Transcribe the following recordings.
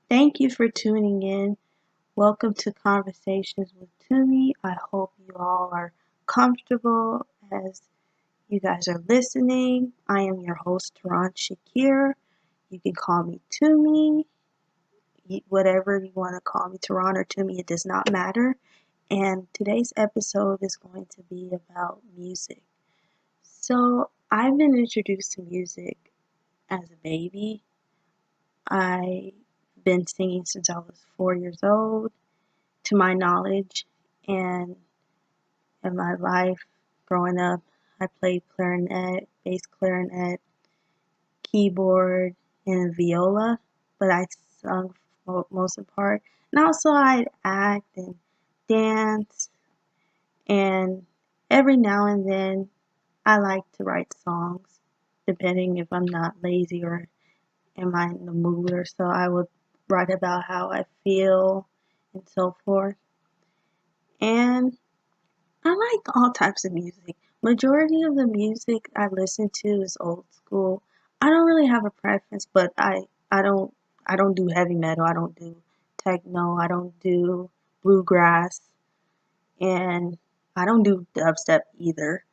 Thank you for tuning in. Welcome to Conversations with Tumi. I hope you all are comfortable as you guys are listening. I am your host, Taran Shakir. You can call me Tumi, whatever you want to call me, Taran or Tumi, it does not matter. And today's episode is going to be about music. So, I've been introduced to music as a baby. I've been singing since I was 4 years old. To my knowledge, and in my life growing up, I played clarinet, bass clarinet, keyboard, and viola, but I sung for most of the part. And also I'd act and dance, and every now and then I like to write songs, depending if I'm not lazy or am I in the mood or so. I would write about how I feel and so forth. And I like all types of music. Majority of the music I listen to is old school. I don't really have a preference, but I don't do heavy metal. I don't do techno. I don't do bluegrass, and I don't do dubstep either.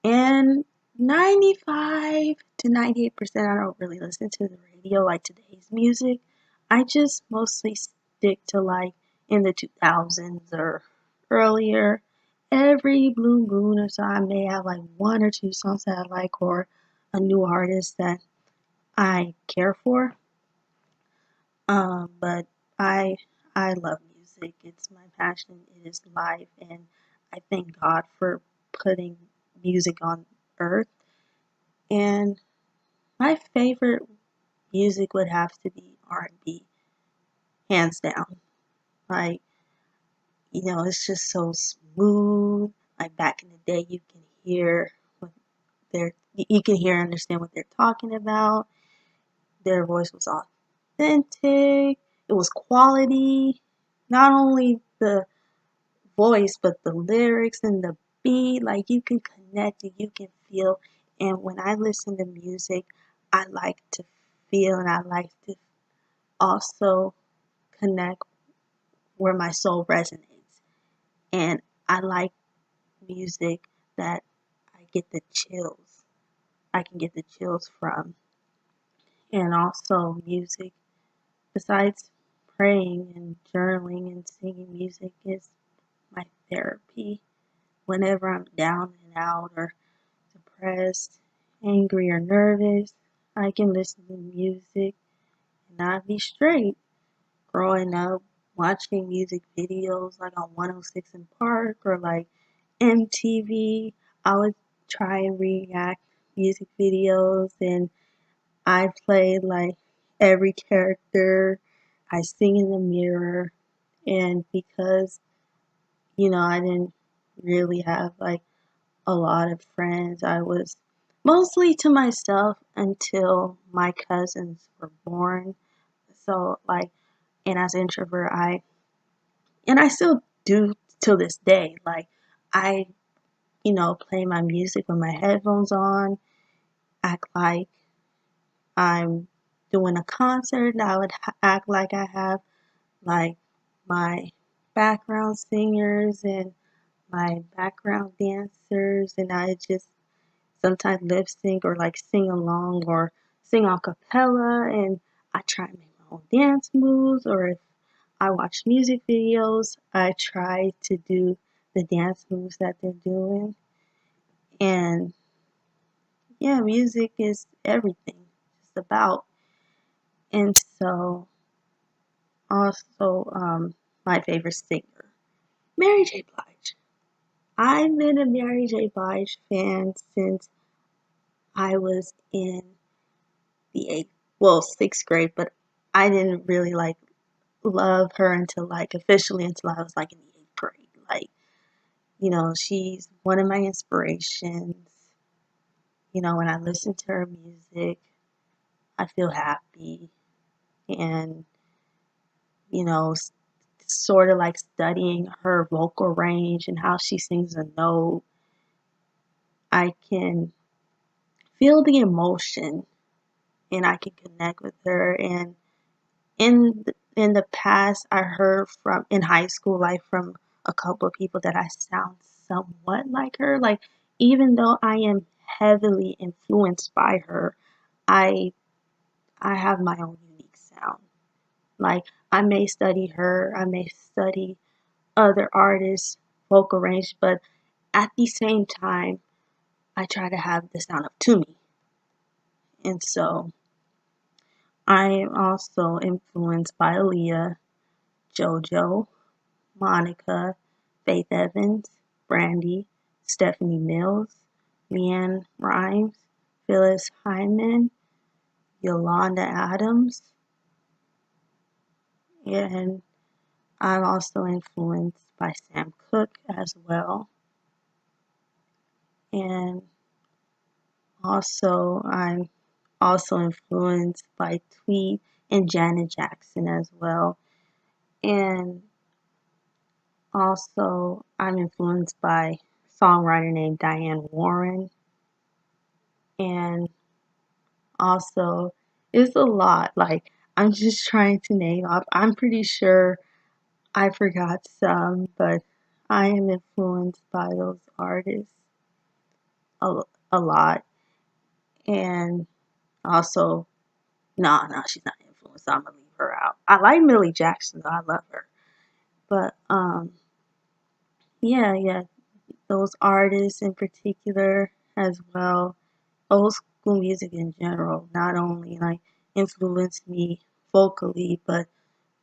And 95 to 98% I don't really listen to the radio like today's music. I just mostly stick to like in the 2000s or earlier. Every blue moon or so I may have like one or two songs that I like or a new artist that I care for. But I love music. It's my passion. It is life, and I thank God for putting music on earth. And my favorite music would have to be R&B, hands down. Like, it's just so smooth. Like back in the day, you can hear what you can hear and understand what they're talking about. Their voice was authentic. It was quality. Not only the voice, but the lyrics and the beat. Like you can connect it, you can feel. And when I listen to music, I like to feel and I like to also connect where my soul resonates. And I like music that I get the chills. I can get the chills from. And also music, besides praying and journaling and singing, music is my therapy. Whenever I'm down and out or depressed, angry, or nervous, I can listen to music and not be straight. Growing up, watching music videos like on 106 in Park or like MTV, I would try and react music videos, and I played like every character. I sing in the mirror, and because I didn't really have like a lot of friends. I was mostly to myself until my cousins were born. So like, and as an introvert, I still do till this day. Like I, play my music with my headphones on, act like I'm doing a concert. I would act like I have like my background singers and my background dancers, and I just sometimes lip sync or like sing along or sing a cappella, and I try to make my own dance moves, or if I watch music videos, I try to do the dance moves that they're doing. And yeah, music is everything. It's about. And so also my favorite singer, Mary J. Blige. I've been a Mary J. Blige fan since I was in the sixth grade, but I didn't really like love her until like officially until I was like in the eighth grade. Like, she's one of my inspirations. When I listen to her music, I feel happy, and, sort of like studying her vocal range and how she sings a note. I can feel the emotion and I can connect with her. And in in the past, I heard from in high school, like from a couple of people that I sound somewhat like her. Like, even though I am heavily influenced by her, I I have my own unique sound. Like, I may study her, I may study other artists, vocal range, but at the same time, I try to have the sound of Tumi. And so I am also influenced by Aaliyah, JoJo, Monica, Faith Evans, Brandy, Stephanie Mills, Leanne Rimes, Phyllis Hyman, Yolanda Adams, and I'm also influenced by Sam Cooke as well. And also, I'm also influenced by Tweet and Janet Jackson as well. And also, I'm influenced by a songwriter named Diane Warren. And also, it's a lot. Like, I'm just trying to name off. I'm pretty sure I forgot some, but I am influenced by those artists a, a lot. And also, no, she's not influenced. I'm gonna leave her out. I like Millie Jackson, though. I love her. But yeah, those artists in particular as well. Old school music in general, not only like influenced me vocally, but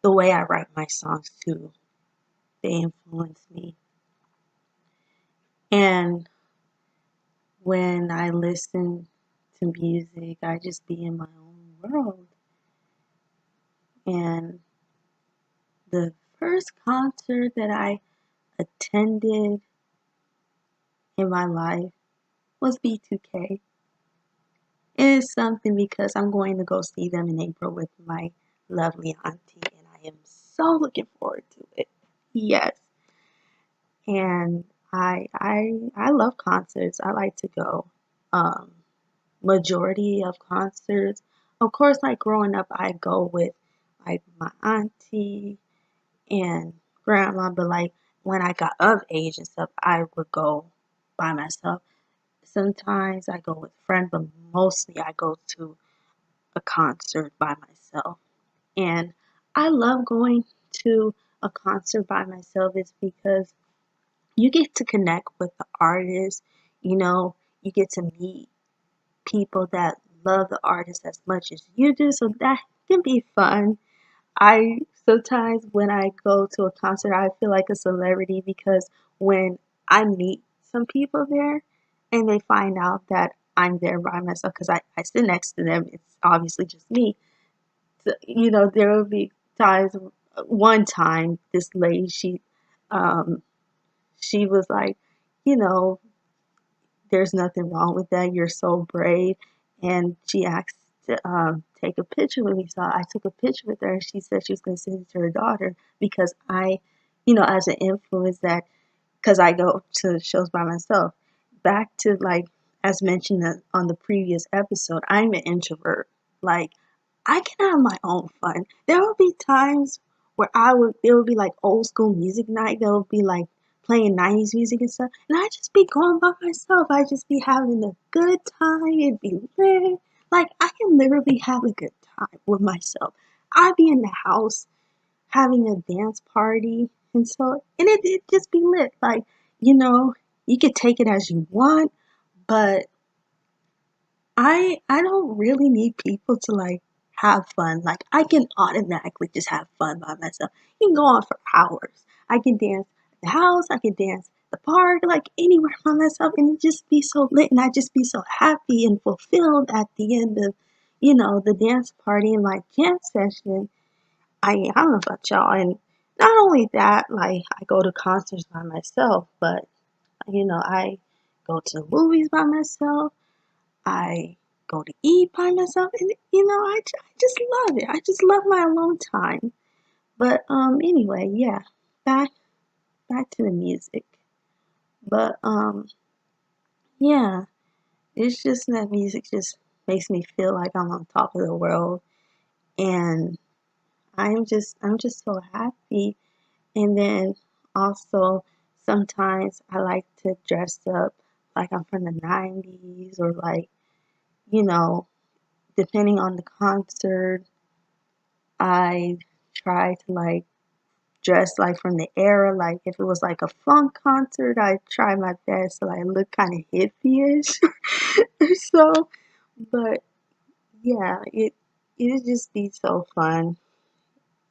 the way I write my songs too. They influence me. And when I listen to music, I just be in my own world. And the first concert that I attended in my life was B2K. It is something because I'm going to go see them in April with my lovely auntie, and I am so looking forward to it. Yes, and I love concerts. I like to go. Um, Majority of concerts, of course, like growing up, I go with like my auntie and grandma, but like when I got of age and stuff, I would go by myself. Sometimes I go with friends, but mostly I go to a concert by myself. And I love going to a concert by myself is because you get to connect with the artist, you know, you get to meet people that love the artist as much as you do, so that can be fun. I sometimes when I go to a concert, I feel like a celebrity because when I meet some people there and they find out that I'm there by myself because I sit next to them, it's obviously just me. So, there will be times, one time, this lady, um, she was like, you know, there's nothing wrong with that. You're so brave. And she asked to take a picture with me. So I took a picture with her and she said she was going to send it to her daughter because as an influence that, because I go to shows by myself. Back to like, as mentioned on the previous episode, I'm an introvert. Like, I can have my own fun. There will be times where there would be like old school music night. There would be like playing 90s music and stuff. And I just be going by myself. I just be having a good time. It'd be lit. Like, I can literally have a good time with myself. I'd be in the house having a dance party. And it just be lit. Like, you know, you could take it as you want, but I don't really need people to like have fun. Like, I can automatically just have fun by myself. You can go on for hours. I can dance at the house, I can dance at the park, like anywhere by myself, and it just be so lit and I just be so happy and fulfilled at the end of, the dance party and my jam session. I don't know about y'all, and not only that, like I go to concerts by myself, but I go to the movies by myself. I go to eat by myself, and I just love it. I just love my alone time. But anyway, yeah, back to the music. But yeah, it's just that music just makes me feel like I'm on top of the world, and I'm just so happy. And then also sometimes I like to dress up like I'm from the 90s, or like, you know, depending on the concert, I try to like dress like from the era. Like if it was like a funk concert, I try my best to like look kind of hippie-ish. So, but yeah, it just be so fun.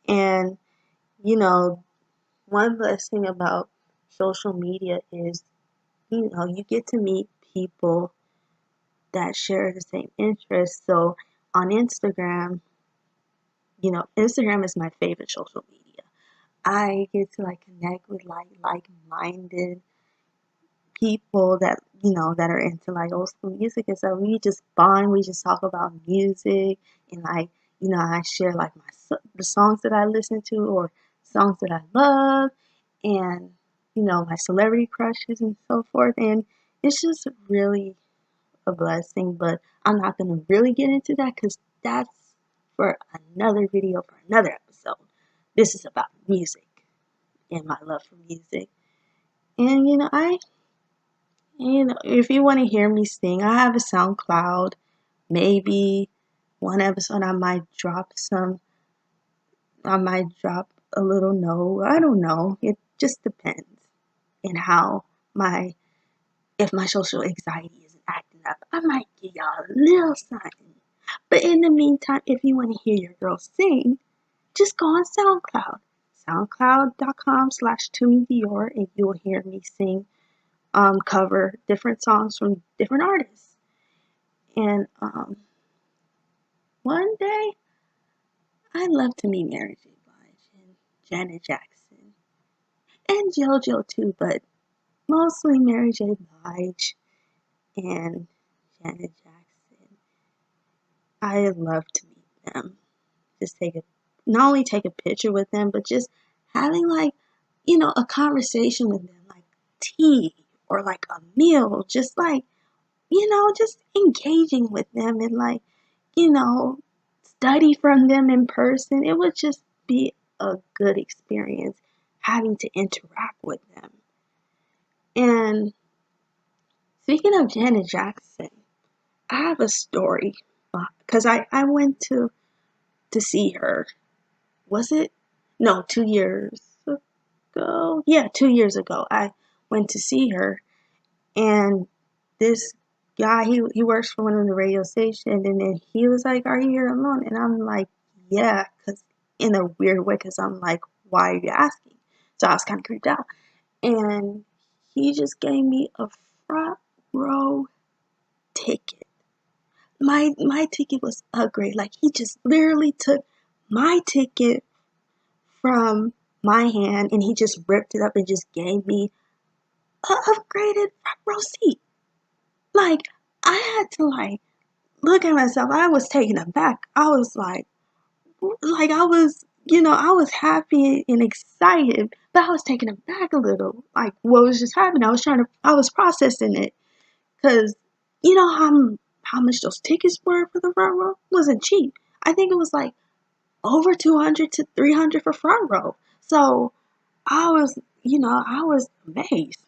And you know, one blessing about social media is, you get to meet people that share the same interests. So on Instagram, Instagram is my favorite social media. I get to like connect with like-minded people that that are into like old school music, and so we just bond. We just talk about music, and like I share like the songs that I listen to, or songs that I love, and my celebrity crushes and so forth. And it's just really a blessing. But I'm not gonna really get into that because that's for another video, for another episode. This is about music and my love for music. And if you want to hear me sing, I have a SoundCloud. Maybe one episode I might drop a little note. I don't know. It just depends in how my if my social anxiety isn't acting up. I might give y'all a little something. But in the meantime, if you want to hear your girl sing, just go on SoundCloud. SoundCloud.com/tumidior, and you'll hear me sing, cover different songs from different artists. And one day, I'd love to meet Mary J. Blige and Janet Jackson and JoJo too, but mostly Mary J. Blige and Janet Jackson. I'd love to meet them. Just not only take a picture with them, but just having like, a conversation with them, like tea or like a meal, just like, just engaging with them and like, you know, study from them in person. It would just be a good experience having to interact with them. And speaking of Janet Jackson, I have a story because I went to see her. Was it? No, 2 years ago. Yeah, 2 years ago. I went to see her, and this guy, he works for one of the radio stations, and then he was like, "Are you here alone?" And I'm like, "Yeah," because in a weird way, because I'm like, "Why are you asking?" So I was kind of creeped out, and he just gave me a front row ticket. My ticket was upgraded. Like he just literally took my ticket from my hand and he just ripped it up and just gave me a upgraded front row seat. Like I had to like look at myself. I was taken aback. I was like I was, I was happy and excited, but I was taken aback a little. Like what was just happening? I was processing it because you know how much those tickets were for the front row? It wasn't cheap. I think it was like over 200 to 300 for front row. So I was amazed.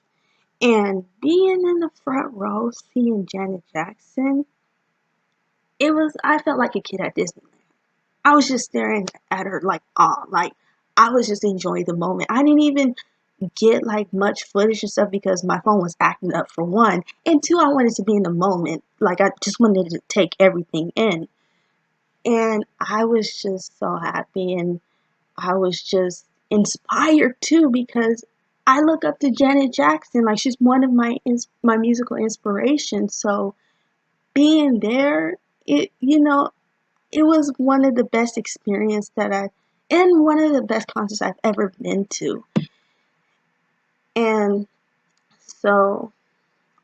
And being in the front row, seeing Janet Jackson, I felt like a kid at Disneyland. I was just staring at her like awe. Like, I was just enjoying the moment. I didn't even get like much footage and stuff because my phone was acting up for one. And two, I wanted to be in the moment. Like, I just wanted to take everything in. And I was just so happy. And I was just inspired too because I look up to Janet Jackson. Like she's one of my musical inspirations. So being there, it was one of the best experience and one of the best concerts I've ever been to. And so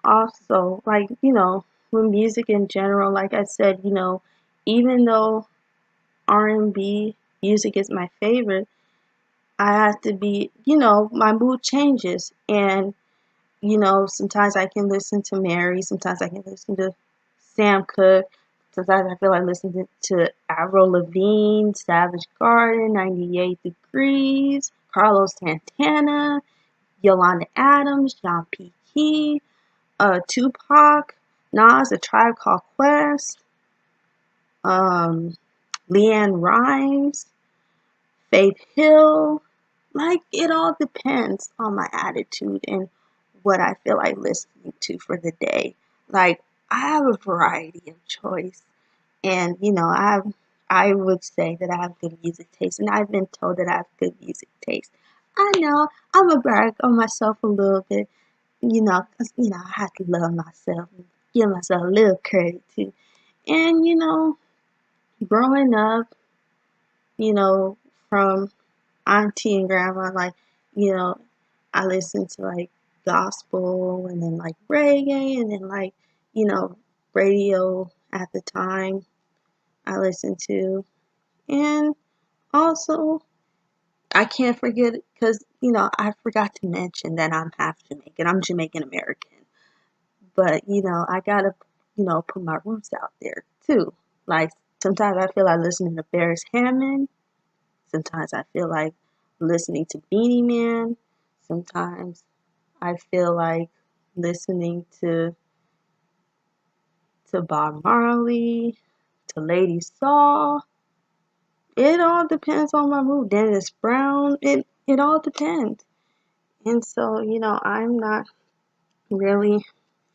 also like, with music in general, like I said, even though R&B music is my favorite, I have to be, my mood changes. And, sometimes I can listen to Mary, sometimes I can listen to Sam Cooke, Sometimes I feel like listening to Avril Lavigne, Savage Garden, 98 Degrees, Carlos Santana, Yolanda Adams, John P. Key, Tupac, Nas, A Tribe Called Quest, Leanne Rimes, Faith Hill. Like, it all depends on my attitude and what I feel like listening to for the day. Like, I have a variety of choice. And, I would say that I have good music taste. And I've been told that I have good music taste. I know, I'm a brag on myself a little bit, because, I have to love myself and give myself a little credit too. And, growing up, from auntie and grandma, like, you know, I listened to like gospel and then like reggae and then like, you know, radio at the time I listened to. And also, I can't forget, because, I forgot to mention that I'm half Jamaican. I'm Jamaican American. But, I gotta, put my roots out there too. Like, sometimes I feel like listening to Ferris Hammond. Sometimes I feel like listening to Beanie Man. Sometimes I feel like listening to Bob Marley, to Lady Saw. It all depends on my mood. Dennis Brown. It all depends. And so, I'm not really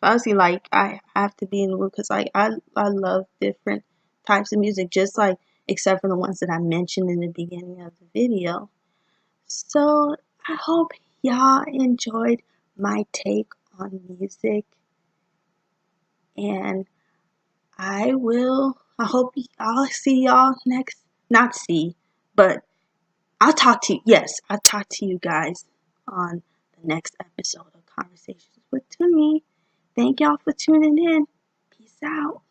fuzzy. Like, I have to be in the mood because, like, I love different types of music, just like, except for the ones that I mentioned in the beginning of the video. So, I hope y'all enjoyed my take on music. And I'll see y'all not see, but I'll talk to you guys on the next episode of Conversations with Tumi. Thank y'all for tuning in. Peace out.